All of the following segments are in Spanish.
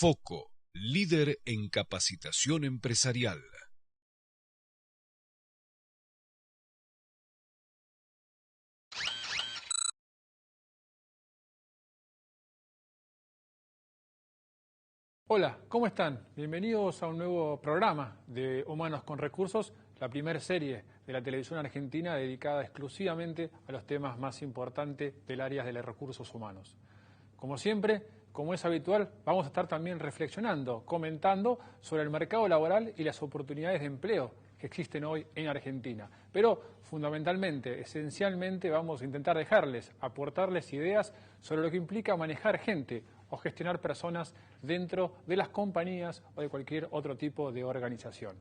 Foco, líder en capacitación empresarial. Hola, ¿cómo están? Bienvenidos a un nuevo programa de Humanos con Recursos, la primera serie de la televisión argentina dedicada exclusivamente a los temas más importantes del área de los recursos humanos. Como siempre, como es habitual, vamos a estar también reflexionando, comentando sobre el mercado laboral y las oportunidades de empleo que existen hoy en Argentina. Pero fundamentalmente, esencialmente, vamos a intentar aportarles ideas sobre lo que implica manejar gente o gestionar personas dentro de las compañías o de cualquier otro tipo de organización.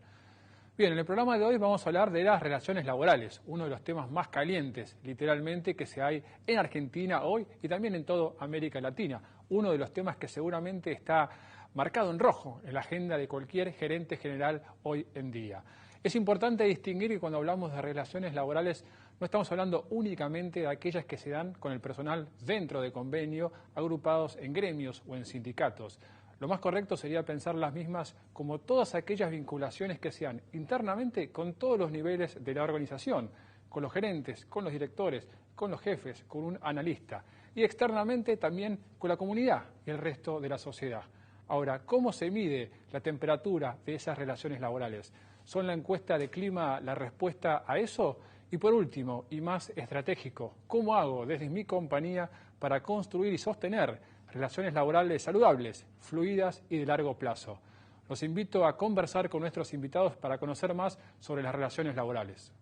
Bien, en el programa de hoy vamos a hablar de las relaciones laborales, uno de los temas más calientes, literalmente, que se hay en Argentina hoy y también en toda América Latina. Uno de los temas que seguramente está marcado en rojo en la agenda de cualquier gerente general hoy en día. Es importante distinguir que cuando hablamos de relaciones laborales no estamos hablando únicamente de aquellas que se dan con el personal dentro de convenio, agrupados en gremios o en sindicatos. Lo más correcto sería pensar las mismas como todas aquellas vinculaciones que sean internamente con todos los niveles de la organización, con los gerentes, con los directores, con los jefes, con un analista, y externamente también con la comunidad y el resto de la sociedad. Ahora, ¿cómo se mide la temperatura de esas relaciones laborales? ¿Son la encuesta de clima la respuesta a eso? Y por último, y más estratégico, ¿cómo hago desde mi compañía para construir y sostener relaciones laborales saludables, fluidas y de largo plazo? Los invito a conversar con nuestros invitados para conocer más sobre las relaciones laborales.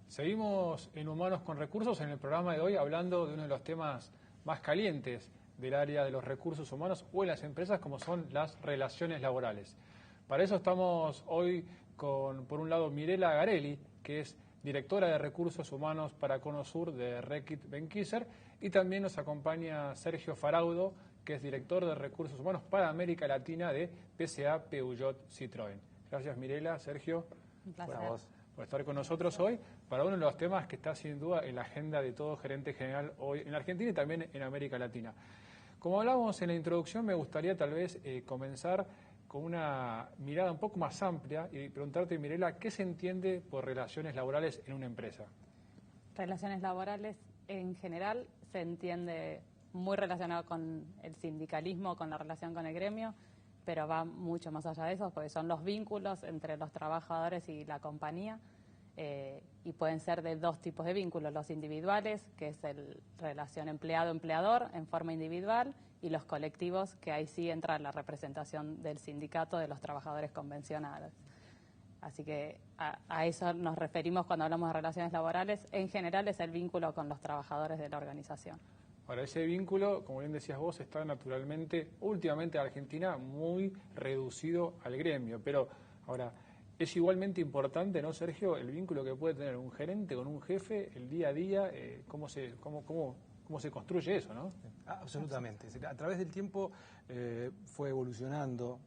Seguimos en Humanos con Recursos en el programa de hoy hablando de uno de los temas más calientes del área de los recursos humanos o en las empresas, como son las relaciones laborales. Para eso estamos hoy con, por un lado, Mirela Garelli, que es directora de Recursos Humanos para Cono Sur de Reckitt Benckiser, y también nos acompaña Sergio Faraudo, que es director de Recursos Humanos para América Latina de PSA Peugeot Citroën. Gracias, Mirela, Sergio. Un placer. Por estar con nosotros hoy para uno de los temas que está sin duda en la agenda de todo gerente general hoy en Argentina y también en América Latina. Como hablábamos en la introducción, me gustaría tal vez comenzar con una mirada un poco más amplia y preguntarte, Mirela, ¿qué se entiende por relaciones laborales en una empresa? Relaciones laborales en general se entiende muy relacionado con el sindicalismo, con la relación con el gremio, pero va mucho más allá de eso, porque son los vínculos entre los trabajadores y la compañía, y pueden ser de dos tipos de vínculos: los individuales, que es el relación empleado-empleador en forma individual, y los colectivos, que ahí sí entra la representación del sindicato de los trabajadores convencionales. Así que a eso nos referimos cuando hablamos de relaciones laborales. En general es el vínculo con los trabajadores de la organización. Ahora, ese vínculo, como bien decías vos, está naturalmente, últimamente en Argentina, muy reducido al gremio. Pero ahora, es igualmente importante, ¿no, Sergio, el vínculo que puede tener un gerente con un jefe, el día a día, cómo se construye eso, ¿no? Absolutamente. A través del tiempo fue evolucionando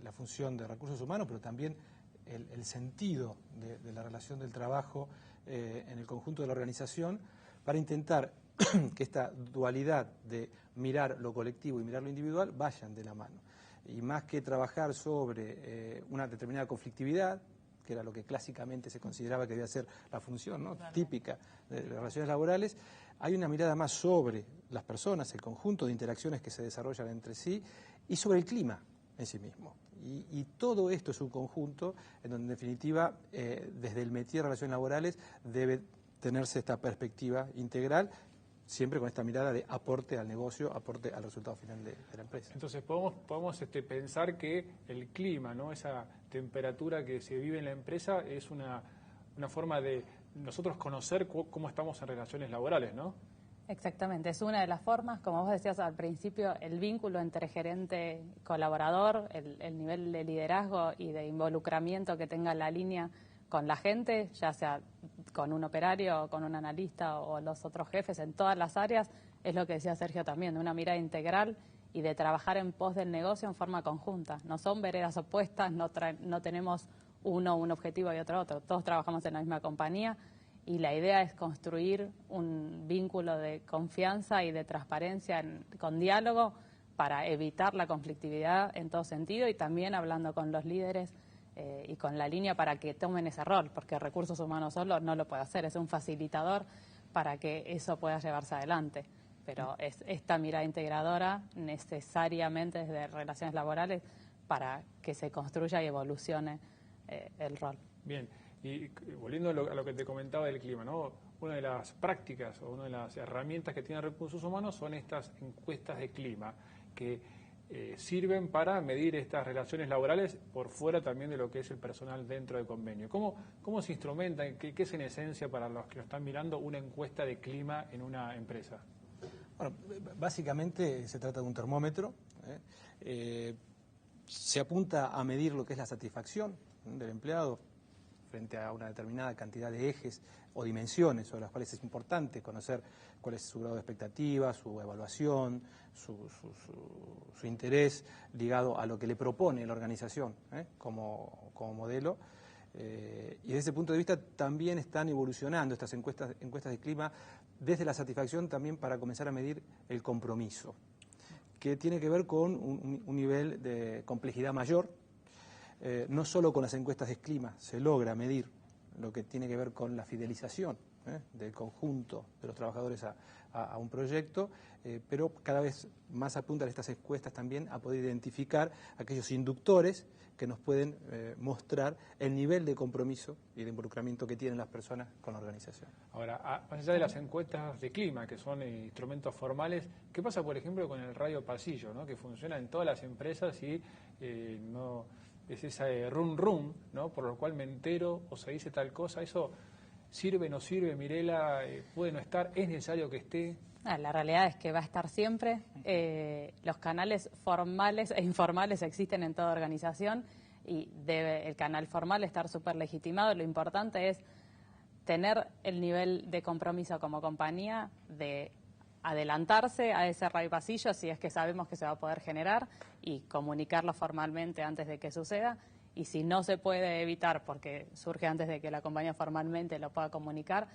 la función de recursos humanos, pero también el sentido de la relación del trabajo en el conjunto de la organización, para intentar que esta dualidad de mirar lo colectivo y mirar lo individual vayan de la mano. Y más que trabajar sobre una determinada conflictividad, que era lo que clásicamente se consideraba que debía ser la función, ¿no?, típica de las relaciones laborales, hay una mirada más sobre las personas, el conjunto de interacciones que se desarrollan entre sí y sobre el clima en sí mismo. Y todo esto es un conjunto en donde, en definitiva, desde el métier de relaciones laborales debe tenerse esta perspectiva integral, siempre con esta mirada de aporte al negocio, aporte al resultado final de la empresa. Entonces podemos pensar que el clima, ¿no?, esa temperatura que se vive en la empresa, es una forma de nosotros conocer cómo estamos en relaciones laborales, ¿no? Exactamente, es una de las formas, como vos decías al principio, el vínculo entre gerente y colaborador, el nivel de liderazgo y de involucramiento que tenga la línea con la gente, ya sea con un operario, con un analista o los otros jefes en todas las áreas, es lo que decía Sergio también, de una mirada integral y de trabajar en pos del negocio en forma conjunta. No son veredas opuestas, no tenemos uno un objetivo y otro, todos trabajamos en la misma compañía. Y la idea es construir un vínculo de confianza y de transparencia con diálogo para evitar la conflictividad en todo sentido y también hablando con los líderes y con la línea para que tomen ese rol, porque recursos humanos solo no lo puede hacer, es un facilitador para que eso pueda llevarse adelante. Pero es esta mirada integradora necesariamente desde relaciones laborales para que se construya y evolucione el rol. Bien. Y volviendo a lo que te comentaba del clima, ¿no? Una de las prácticas o una de las herramientas que tienen recursos humanos son estas encuestas de clima que sirven para medir estas relaciones laborales por fuera también de lo que es el personal dentro del convenio. ¿Cómo se instrumenta, qué es en esencia para los que lo están mirando una encuesta de clima en una empresa? Bueno, básicamente se trata de un termómetro. Se apunta a medir lo que es la satisfacción del empleado frente a una determinada cantidad de ejes o dimensiones sobre las cuales es importante conocer cuál es su grado de expectativa, su evaluación, su interés ligado a lo que le propone la organización como modelo. Y desde ese punto de vista también están evolucionando estas encuestas de clima desde la satisfacción también para comenzar a medir el compromiso, que tiene que ver con un nivel de complejidad mayor. No solo con las encuestas de clima se logra medir lo que tiene que ver con la fidelización del conjunto de los trabajadores a un proyecto, pero cada vez más apuntan estas encuestas también a poder identificar aquellos inductores que nos pueden mostrar el nivel de compromiso y de involucramiento que tienen las personas con la organización. Ahora, más allá de las encuestas de clima, que son instrumentos formales, ¿qué pasa, por ejemplo, con el radio pasillo, ¿no? Que funciona en todas las empresas y no... es ese rum, ¿no? Por lo cual me entero o se dice tal cosa? ¿Eso sirve, no sirve, Mirela? ¿Puede no estar? ¿Es necesario que esté? La realidad es que va a estar siempre. Los canales formales e informales existen en toda organización y debe el canal formal estar súper legitimado. Lo importante es tener el nivel de compromiso como compañía de adelantarse a ese radio pasillo si es que sabemos que se va a poder generar y comunicarlo formalmente antes de que suceda, y si no se puede evitar porque surge antes de que la compañía formalmente lo pueda comunicar,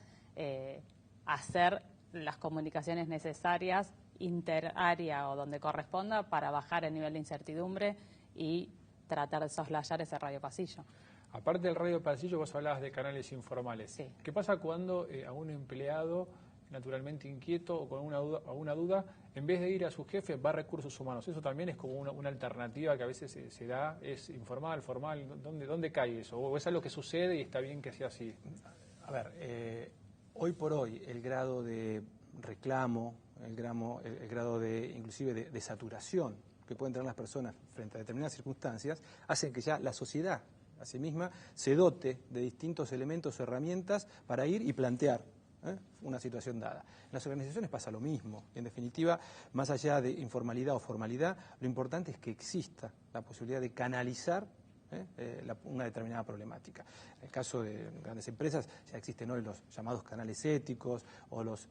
hacer las comunicaciones necesarias interárea o donde corresponda para bajar el nivel de incertidumbre y tratar de soslayar ese radio pasillo. Aparte del radio pasillo, vos hablabas de canales informales. Sí. ¿Qué pasa cuando a un empleado naturalmente inquieto o con una duda, en vez de ir a su jefe, va a recursos humanos? Eso también es como una alternativa que a veces se da, es informal, formal. ¿Dónde cae eso? ¿O es algo que sucede y está bien que sea así? A ver, hoy por hoy el grado de reclamo, el grado de inclusive de saturación que pueden tener las personas frente a determinadas circunstancias, hacen que ya la sociedad a sí misma se dote de distintos elementos o herramientas para ir y plantear una situación dada. En las organizaciones pasa lo mismo. En definitiva, más allá de informalidad o formalidad, lo importante es que exista la posibilidad de canalizar una determinada problemática. En el caso de grandes empresas ya existen hoy los llamados canales éticos o los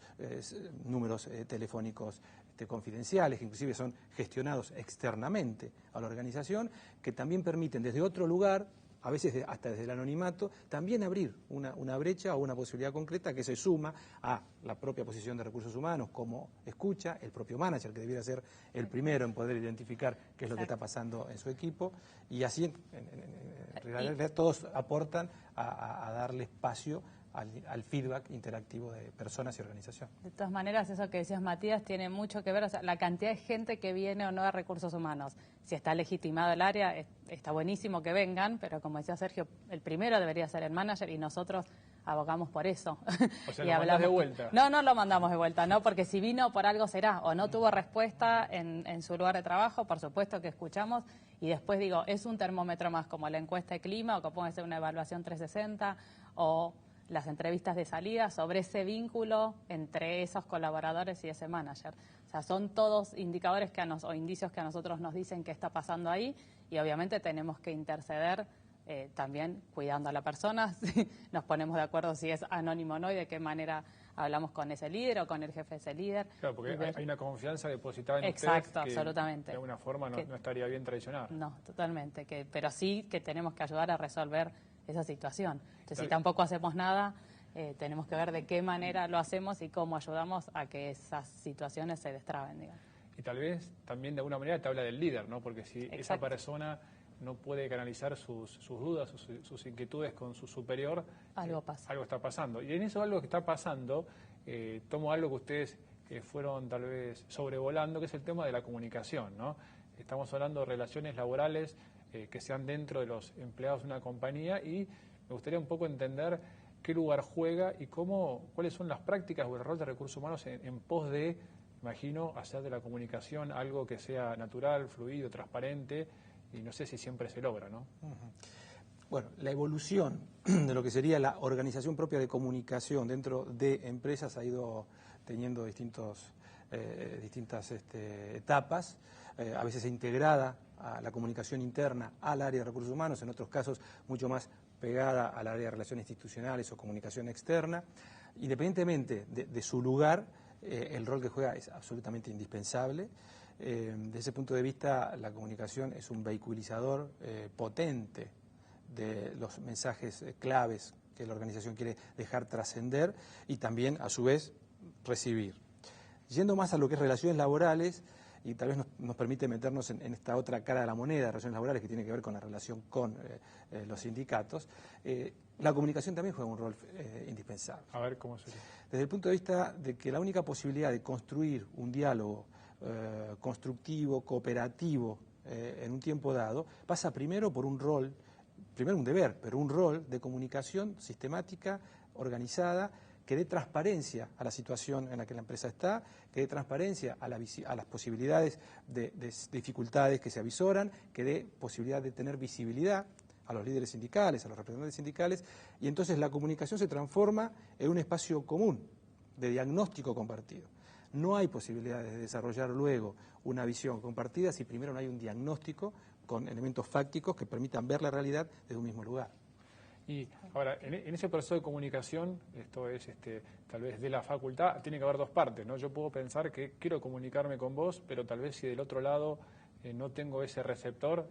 números telefónicos confidenciales, que inclusive son gestionados externamente a la organización, que también permiten desde otro lugar, a veces hasta desde el anonimato, también abrir una brecha o una posibilidad concreta que se suma a la propia posición de recursos humanos, como escucha, el propio manager, que debiera ser el primero en poder identificar qué es lo que está pasando en su equipo, y así en realidad todos aportan a darle espacio al feedback interactivo de personas y organización. De todas maneras, eso que decías, Matías, tiene mucho que ver, o sea, la cantidad de gente que viene o no a recursos humanos. Si está legitimado el área, está buenísimo que vengan, pero como decía Sergio, el primero debería ser el manager y nosotros abogamos por eso. O sea, ¿lo mandás de vuelta? No lo mandamos de vuelta, no, porque si vino por algo será, o no tuvo respuesta en su lugar de trabajo, por supuesto que escuchamos, y después digo, es un termómetro más como la encuesta de clima, o que puede ser una evaluación 360, o las entrevistas de salida, sobre ese vínculo entre esos colaboradores y ese manager. O sea, son todos indicadores o indicios que a nosotros nos dicen qué está pasando ahí, y obviamente tenemos que interceder también cuidando a la persona, si nos ponemos de acuerdo si es anónimo o no y de qué manera hablamos con ese líder o con el jefe de ese líder. Claro, porque hay una confianza depositada en exacto, ustedes que absolutamente. De alguna forma no estaría bien traicionar. No, totalmente, pero sí que tenemos que ayudar a resolver esa situación. Entonces, si tampoco hacemos nada, tenemos que ver de qué manera lo hacemos y cómo ayudamos a que esas situaciones se destraben, digamos. Y tal vez también de alguna manera te habla del líder, ¿no? Porque si exacto. Esa persona no puede canalizar sus dudas, sus inquietudes con su superior, algo pasa. Algo está pasando. Y en eso algo que está pasando, tomo algo que ustedes fueron tal vez sobrevolando, que es el tema de la comunicación, ¿no? Estamos hablando de relaciones laborales que sean dentro de los empleados de una compañía, y me gustaría un poco entender qué lugar juega y cuáles son las prácticas o el rol de recursos humanos en pos de, imagino, hacer de la comunicación algo que sea natural, fluido, transparente, y no sé si siempre se logra, ¿no? Bueno, la evolución de lo que sería la organización propia de comunicación dentro de empresas ha ido teniendo distintas etapas, a veces integrada a la comunicación interna al área de recursos humanos, en otros casos mucho más pegada al área de relaciones institucionales o comunicación externa. Independientemente de su lugar, el rol que juega es absolutamente indispensable. Desde ese punto de vista, la comunicación es un vehiculizador potente de los mensajes claves que la organización quiere dejar trascender y también, a su vez, recibir. Yendo más a lo que es relaciones laborales, y tal vez nos permite meternos en esta otra cara de la moneda de relaciones laborales que tiene que ver con la relación con los sindicatos, la comunicación también juega un rol indispensable. A ver, ¿cómo sería? Desde el punto de vista de que la única posibilidad de construir un diálogo constructivo, cooperativo, en un tiempo dado, pasa primero por un rol, primero un deber, pero un rol de comunicación sistemática, organizada, que dé transparencia a la situación en la que la empresa está, que dé transparencia a las posibilidades de dificultades que se avisoran, que dé posibilidad de tener visibilidad a los líderes sindicales, a los representantes sindicales, y entonces la comunicación se transforma en un espacio común de diagnóstico compartido. No hay posibilidades de desarrollar luego una visión compartida si primero no hay un diagnóstico con elementos fácticos que permitan ver la realidad desde un mismo lugar. Y ahora, en ese proceso de comunicación, esto es tal vez de la facultad, tiene que haber dos partes, ¿no? Yo puedo pensar que quiero comunicarme con vos, pero tal vez si del otro lado no tengo ese receptor,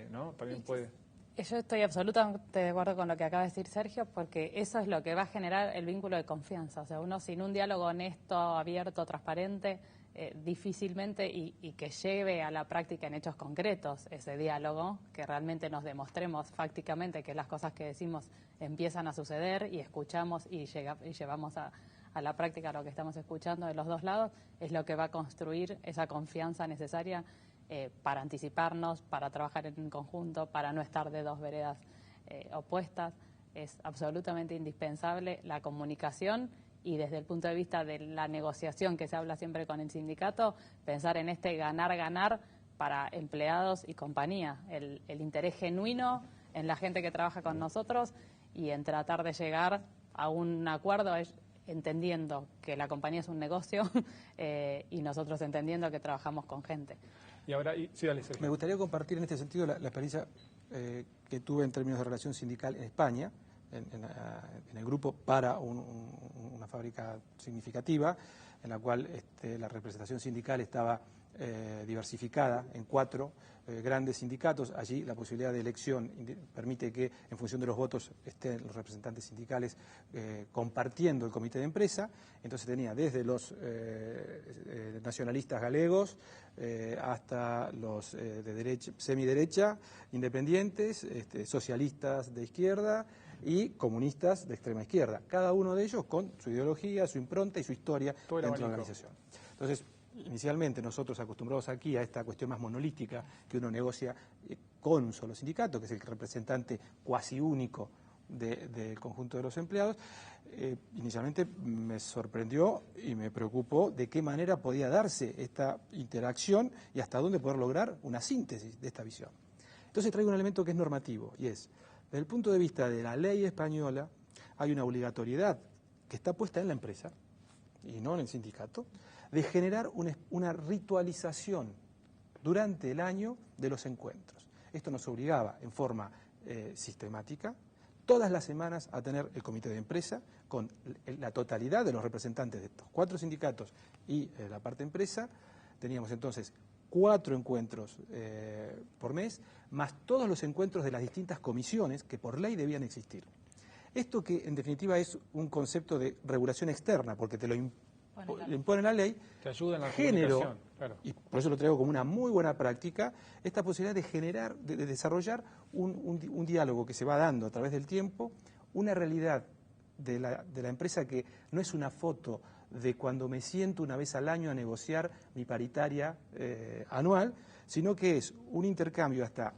¿no? También puede... Yo estoy absolutamente de acuerdo con lo que acaba de decir Sergio, porque eso es lo que va a generar el vínculo de confianza. O sea, uno sin un diálogo honesto, abierto, transparente, difícilmente y que lleve a la práctica en hechos concretos ese diálogo, que realmente nos demostremos fácticamente que las cosas que decimos empiezan a suceder y escuchamos y llevamos a la práctica lo que estamos escuchando de los dos lados, es lo que va a construir esa confianza necesaria para anticiparnos, para trabajar en conjunto, para no estar de dos veredas opuestas. Es absolutamente indispensable la comunicación y desde el punto de vista de la negociación que se habla siempre con el sindicato, pensar en ganar-ganar para empleados y compañía, el interés genuino en la gente que trabaja con nosotros y en tratar de llegar a un acuerdo entendiendo que la compañía es un negocio y nosotros entendiendo que trabajamos con gente. Y ahora, sí, dale, Sergio. Me gustaría compartir en este sentido la experiencia que tuve en términos de relación sindical en España, en el grupo para una fábrica significativa, en la cual la representación sindical estaba diversificada en 4 grandes sindicatos. Allí la posibilidad de elección permite que en función de los votos estén los representantes sindicales compartiendo el comité de empresa. Entonces tenía desde los nacionalistas galegos hasta los de derecha, semiderecha, independientes, socialistas de izquierda y comunistas de extrema izquierda, cada uno de ellos con su ideología, su impronta y su historia dentro de la organización. Entonces, inicialmente nosotros acostumbrados aquí a esta cuestión más monolítica que uno negocia con un solo sindicato, que es el representante cuasi único del conjunto de los empleados, inicialmente me sorprendió y me preocupó de qué manera podía darse esta interacción y hasta dónde poder lograr una síntesis de esta visión. Entonces traigo un elemento que es normativo y es, desde el punto de vista de la ley española, hay una obligatoriedad que está puesta en la empresa y no en el sindicato, de generar una ritualización durante el año de los encuentros. Esto nos obligaba en forma sistemática, todas las semanas, a tener el comité de empresa con la totalidad de los representantes de estos 4 sindicatos y la parte empresa. Teníamos entonces 4 encuentros por mes, más todos los encuentros de las distintas comisiones que por ley debían existir. Esto que en definitiva es un concepto de regulación externa, porque te lo impone la ley, te ayuda en la género, comunicación, claro. y por eso lo traigo como una muy buena práctica, esta posibilidad de generar, de desarrollar un diálogo que se va dando a través del tiempo, una realidad de la empresa que no es una foto de cuando me siento una vez al año a negociar mi paritaria anual, sino que es un intercambio hasta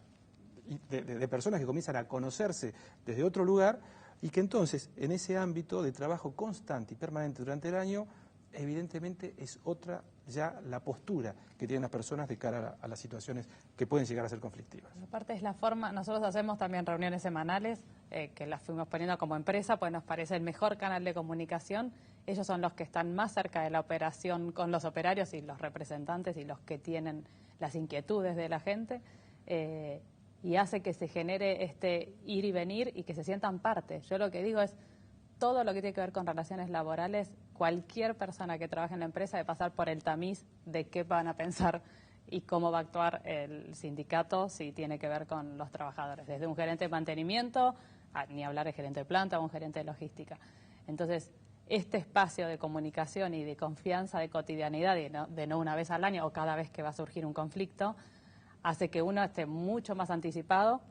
de personas que comienzan a conocerse desde otro lugar, y que entonces en ese ámbito de trabajo constante y permanente durante el año, evidentemente es otra ya la postura que tienen las personas de cara a las situaciones que pueden llegar a ser conflictivas. Aparte es la forma, nosotros hacemos también reuniones semanales, que las fuimos poniendo como empresa, pues nos parece el mejor canal de comunicación. Ellos son los que están más cerca de la operación con los operarios y los representantes y los que tienen las inquietudes de la gente, y hace que se genere este ir y venir y que se sientan parte. Yo lo que digo es, todo lo que tiene que ver con relaciones laborales, cualquier persona que trabaje en la empresa debe pasar por el tamiz de qué van a pensar y cómo va a actuar el sindicato si tiene que ver con los trabajadores, desde un gerente de mantenimiento, ni hablar de gerente de planta o un gerente de logística. Entonces, este espacio de comunicación y de confianza, de cotidianidad, de no una vez al año o cada vez que va a surgir un conflicto, hace que uno esté mucho más anticipado,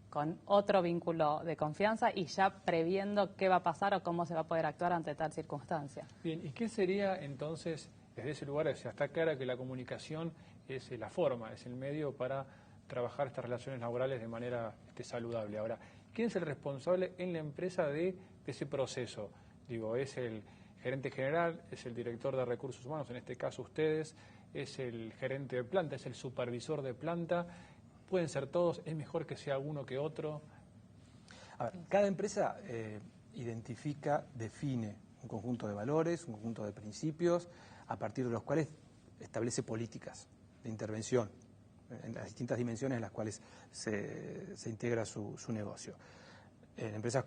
con otro vínculo de confianza y ya previendo qué va a pasar o cómo se va a poder actuar ante tal circunstancia. Bien, ¿y qué sería entonces, desde ese lugar, o sea, está clara que la comunicación es la forma, es el medio para trabajar estas relaciones laborales de manera saludable? Ahora, ¿quién es el responsable en la empresa de ese proceso? Digo, ¿es el gerente general, es el director de recursos humanos, en este caso ustedes, es el gerente de planta, es el supervisor de planta? ¿Pueden ser todos? ¿Es mejor que sea uno que otro? A ver, cada empresa identifica, define un conjunto de valores, un conjunto de principios, a partir de los cuales establece políticas de intervención en las distintas dimensiones en las cuales se integra su negocio. En empresas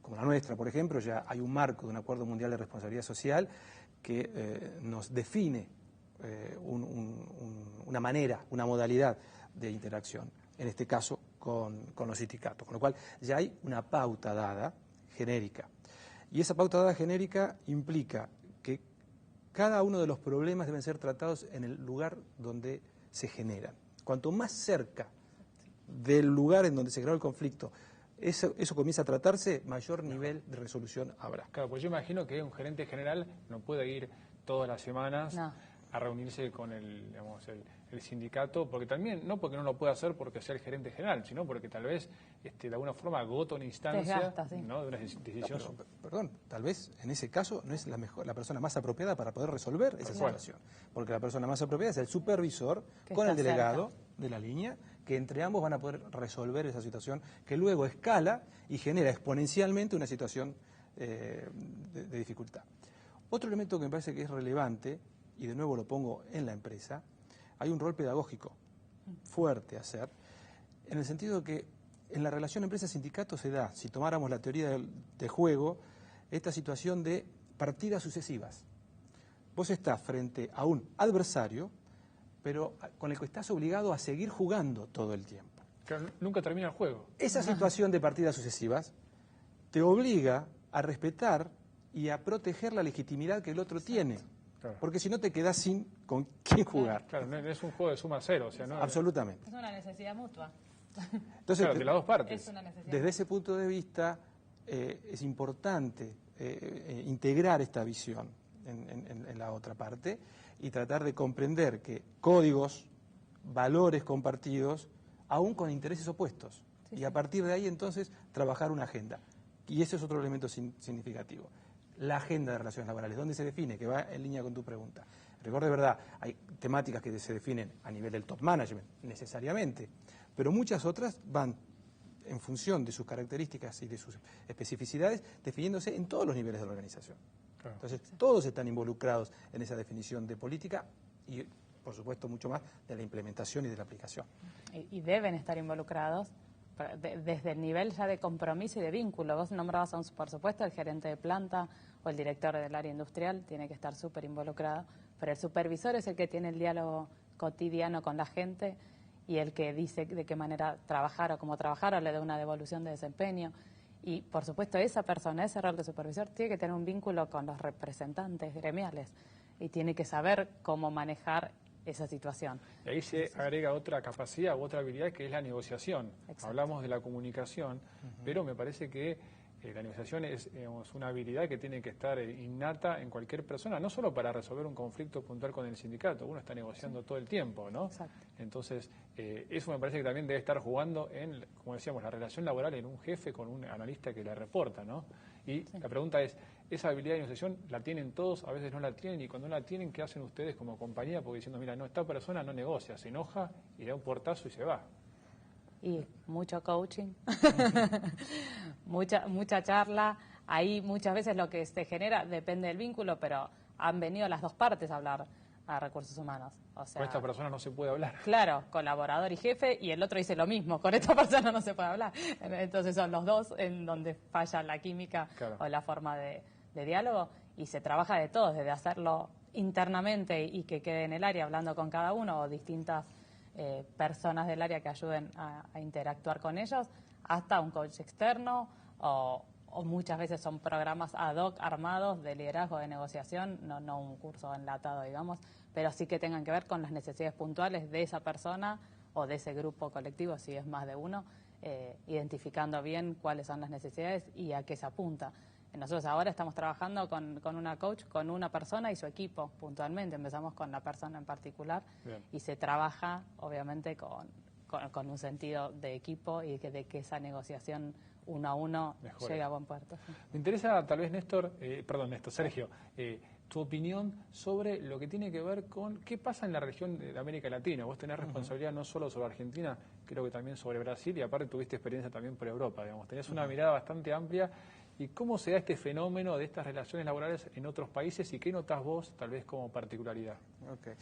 como la nuestra, por ejemplo, ya hay un marco de un acuerdo mundial de responsabilidad social que nos define una manera, una modalidad de interacción, en este caso con los sindicatos, con lo cual ya hay una pauta dada genérica. Y esa pauta dada genérica implica que cada uno de los problemas deben ser tratados en el lugar donde se generan. Cuanto más cerca del lugar en donde se generó el conflicto eso comienza a tratarse, mayor nivel de resolución habrá. Claro, pues yo imagino que un gerente general no puede ir todas las semanas a reunirse con el sindicato, porque también, no porque no lo pueda hacer porque sea el gerente general, sino porque tal vez de alguna forma agota una instancia. Desgasta, sí. ¿No? De una decisión. No, perdón, tal vez en ese caso no es la persona más apropiada para poder resolver esa situación, porque la persona más apropiada es el supervisor con el delegado de la línea, que entre ambos van a poder resolver esa situación, que luego escala y genera exponencialmente una situación de dificultad. Otro elemento que me parece que es relevante, y de nuevo lo pongo en la empresa, hay un rol pedagógico fuerte a hacer, en el sentido que en la relación empresa-sindicato se da, si tomáramos la teoría de juego, esta situación de partidas sucesivas. Vos estás frente a un adversario, pero con el que estás obligado a seguir jugando todo el tiempo. Claro, nunca termina el juego. Esa situación de partidas sucesivas te obliga a respetar y a proteger la legitimidad que el otro tiene. Claro. Porque si no te quedás sin con quién jugar. Claro, no es un juego de suma cero. O sea, ¿no? Absolutamente. Es una necesidad mutua. Entonces, claro, de las dos partes. Es una necesidad. Desde ese punto de vista, es importante integrar esta visión en la otra parte y tratar de comprender que códigos, valores compartidos, aún con intereses opuestos. Sí, y a partir de ahí, entonces, trabajar una agenda. Y ese es otro elemento significativo. La agenda de relaciones laborales, ¿dónde se define? Que va en línea con tu pregunta. Recuerda, de verdad, hay temáticas que se definen a nivel del top management, necesariamente, pero muchas otras van en función de sus características y de sus especificidades, definiéndose en todos los niveles de la organización. Claro. Entonces, todos están involucrados en esa definición de política y, por supuesto, mucho más de la implementación y de la aplicación. Y deben estar involucrados desde el nivel ya de compromiso y de vínculo. Vos nombrabas, por supuesto, el gerente de planta o el director del área industrial, tiene que estar súper involucrado, pero el supervisor es el que tiene el diálogo cotidiano con la gente y el que dice de qué manera trabajar o cómo trabajar, o le da una devolución de desempeño. Y, por supuesto, esa persona, ese rol de supervisor, tiene que tener un vínculo con los representantes gremiales y tiene que saber cómo manejar esa situación. Y ahí se agrega otra capacidad u otra habilidad, que es la negociación. Exacto. Hablamos de la comunicación, pero me parece que la negociación es, digamos, una habilidad que tiene que estar innata en cualquier persona, no solo para resolver un conflicto puntual con el sindicato, uno está negociando todo el tiempo, ¿no? Exacto. Entonces, eso me parece que también debe estar jugando en, como decíamos, la relación laboral en un jefe con un analista que le reporta, ¿no? Y la pregunta es, ¿esa habilidad de negociación la tienen todos? A veces no la tienen, y cuando no la tienen, ¿qué hacen ustedes como compañía? Porque diciendo, mira, no, esta persona no negocia, se enoja y da un portazo y se va. Y mucho coaching, mucha charla. Ahí muchas veces lo que se genera depende del vínculo, pero han venido las dos partes a hablar a recursos humanos. O sea, con esta persona no se puede hablar. Claro, colaborador y jefe, y el otro dice lo mismo, con esta persona no se puede hablar. Entonces son los dos en donde falla la química, claro, o la forma de diálogo, y se trabaja de todos, desde hacerlo internamente y que quede en el área hablando con cada uno, o distintas personas del área que ayuden a interactuar con ellos, hasta un coach externo, o muchas veces son programas ad hoc armados de liderazgo, de negociación, no un curso enlatado, digamos, pero sí que tengan que ver con las necesidades puntuales de esa persona o de ese grupo colectivo, si es más de uno, identificando bien cuáles son las necesidades y a qué se apunta. Nosotros ahora estamos trabajando con una coach, con una persona y su equipo puntualmente. Empezamos con la persona en particular. Bien. Y se trabaja, obviamente, con un sentido de equipo y de que esa negociación uno a uno mejore, llegue a buen puerto. Sí. Me interesa, tal vez, Sergio, tu opinión sobre lo que tiene que ver con qué pasa en la región de América Latina. Vos tenés responsabilidad no solo sobre Argentina, creo que también sobre Brasil, y aparte tuviste experiencia también por Europa, digamos. Tenés una mirada bastante amplia. ¿Y cómo se da este fenómeno de estas relaciones laborales en otros países y qué notás vos, tal vez, como particularidad? Okay.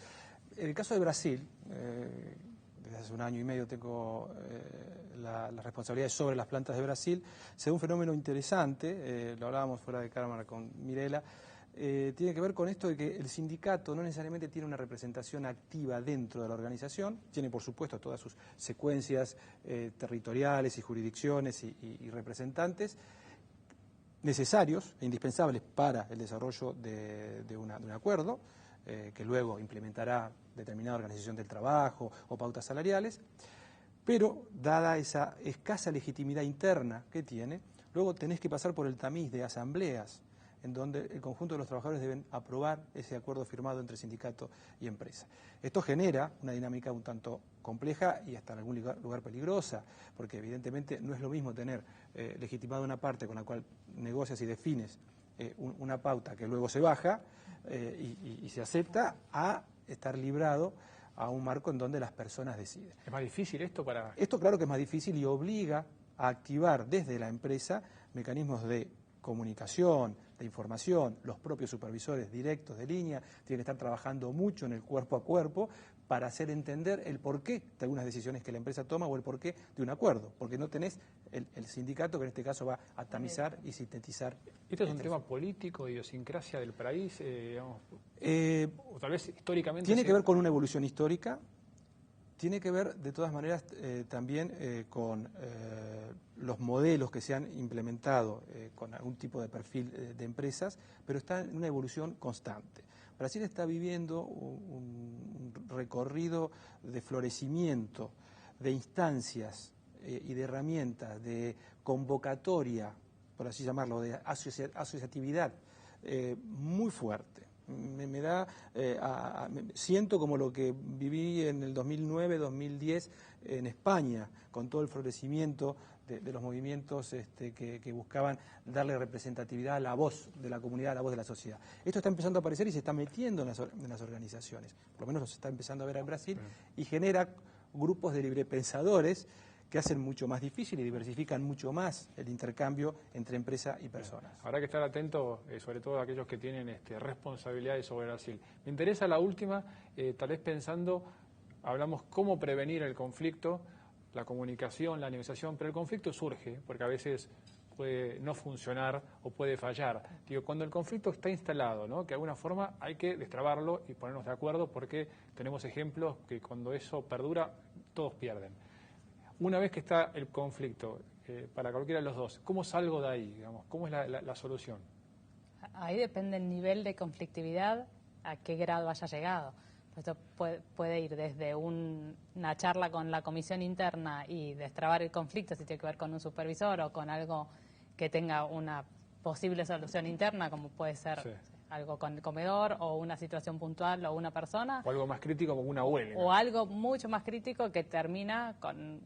En el caso de Brasil, desde hace un año y medio tengo la responsabilidad sobre las plantas de Brasil, se da un fenómeno interesante, lo hablábamos fuera de cámara con Mirela, tiene que ver con esto de que el sindicato no necesariamente tiene una representación activa dentro de la organización, tiene por supuesto todas sus secuencias territoriales y jurisdicciones y representantes, necesarios e indispensables para el desarrollo de un acuerdo que luego implementará determinada organización del trabajo o pautas salariales, pero dada esa escasa legitimidad interna que tiene, luego tenés que pasar por el tamiz de asambleas en donde el conjunto de los trabajadores deben aprobar ese acuerdo firmado entre sindicato y empresa. Esto genera una dinámica un tanto compleja y hasta en algún lugar peligrosa, porque evidentemente no es lo mismo tener legitimado una parte con la cual negocias y defines una pauta que luego se baja y se acepta, a estar librado a un marco en donde las personas deciden. ¿Es más difícil esto para...? Esto claro que es más difícil y obliga a activar desde la empresa mecanismos de comunicación, de información. Los propios supervisores directos de línea tienen que estar trabajando mucho en el cuerpo a cuerpo para hacer entender el porqué de algunas decisiones que la empresa toma o el porqué de un acuerdo, porque no tenés el sindicato que en este caso va a tamizar y sintetizar. ¿Esto es un tema político, de idiosincrasia del país, digamos, o tal vez históricamente? Tiene que ver con una evolución histórica, tiene que ver de todas maneras también con los modelos que se han implementado con algún tipo de perfil de empresas, pero está en una evolución constante. Brasil está viviendo un recorrido de florecimiento, de instancias y de herramientas, de convocatoria, por así llamarlo, de asociatividad muy fuerte. Siento como lo que viví en el 2009-2010 en España, con todo el florecimiento de los movimientos que buscaban darle representatividad a la voz de la comunidad, a la voz de la sociedad. Esto está empezando a aparecer y se está metiendo en las organizaciones, por lo menos se está empezando a ver en Brasil, y genera grupos de librepensadores que hacen mucho más difícil y diversifican mucho más el intercambio entre empresa y personas. Habrá que estar atento, sobre todo a aquellos que tienen responsabilidades sobre Brasil. Me interesa la última, tal vez pensando, hablamos cómo prevenir el conflicto, la comunicación, la negociación, pero el conflicto surge, porque a veces puede no funcionar o puede fallar. Digo, cuando el conflicto está instalado, ¿no?, que de alguna forma hay que destrabarlo y ponernos de acuerdo, porque tenemos ejemplos que cuando eso perdura, todos pierden. Una vez que está el conflicto, para cualquiera de los dos, ¿cómo salgo de ahí? Digamos? ¿Cómo es la solución? Ahí depende el nivel de conflictividad, a qué grado haya llegado. Esto puede ir desde una charla con la comisión interna y destrabar el conflicto, si tiene que ver con un supervisor o con algo que tenga una posible solución interna, como puede ser algo con el comedor o una situación puntual o una persona. O algo más crítico como una huelga. O algo mucho más crítico que termina con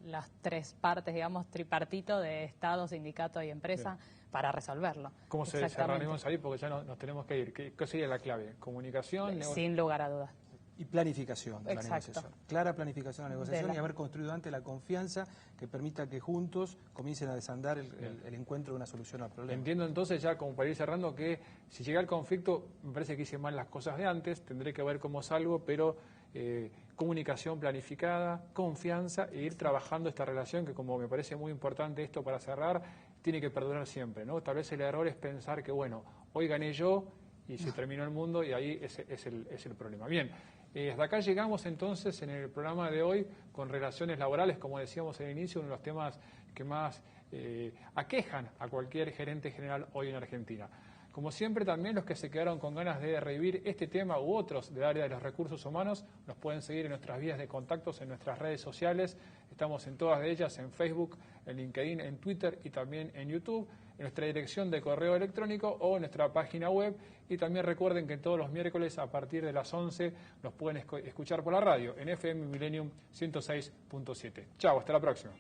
las tres partes, digamos, tripartito de Estado, sindicato y empresa. Bien. Para resolverlo. ¿Cómo se reunimos ahí? Porque ya nos tenemos que ir. ¿Qué sería la clave? ¿Comunicación? Sin lugar a dudas. Y planificación de la Exacto. negociación. Clara planificación de la negociación y haber construido antes la confianza que permita que juntos comiencen a desandar el encuentro de una solución al problema. Entiendo entonces, ya como para ir cerrando, que si llega el conflicto, me parece que hice mal las cosas de antes, tendré que ver cómo salgo, pero comunicación planificada, confianza e ir trabajando esta relación que, como me parece muy importante esto para cerrar, tiene que perdurar siempre, ¿no? Tal vez el error es pensar que, bueno, hoy gané yo y se terminó el mundo y ahí es el problema. Bien, hasta acá llegamos entonces en el programa de hoy con relaciones laborales, como decíamos en el inicio, uno de los temas que más aquejan a cualquier gerente general hoy en Argentina. Como siempre, también los que se quedaron con ganas de revivir este tema u otros del área de los recursos humanos nos pueden seguir en nuestras vías de contactos, en nuestras redes sociales. Estamos en todas de ellas, en Facebook, en LinkedIn, en Twitter y también en YouTube, en nuestra dirección de correo electrónico o en nuestra página web. Y también recuerden que todos los miércoles a partir de las 11 nos pueden escuchar por la radio en FM Millennium 106.7. Chao, hasta la próxima.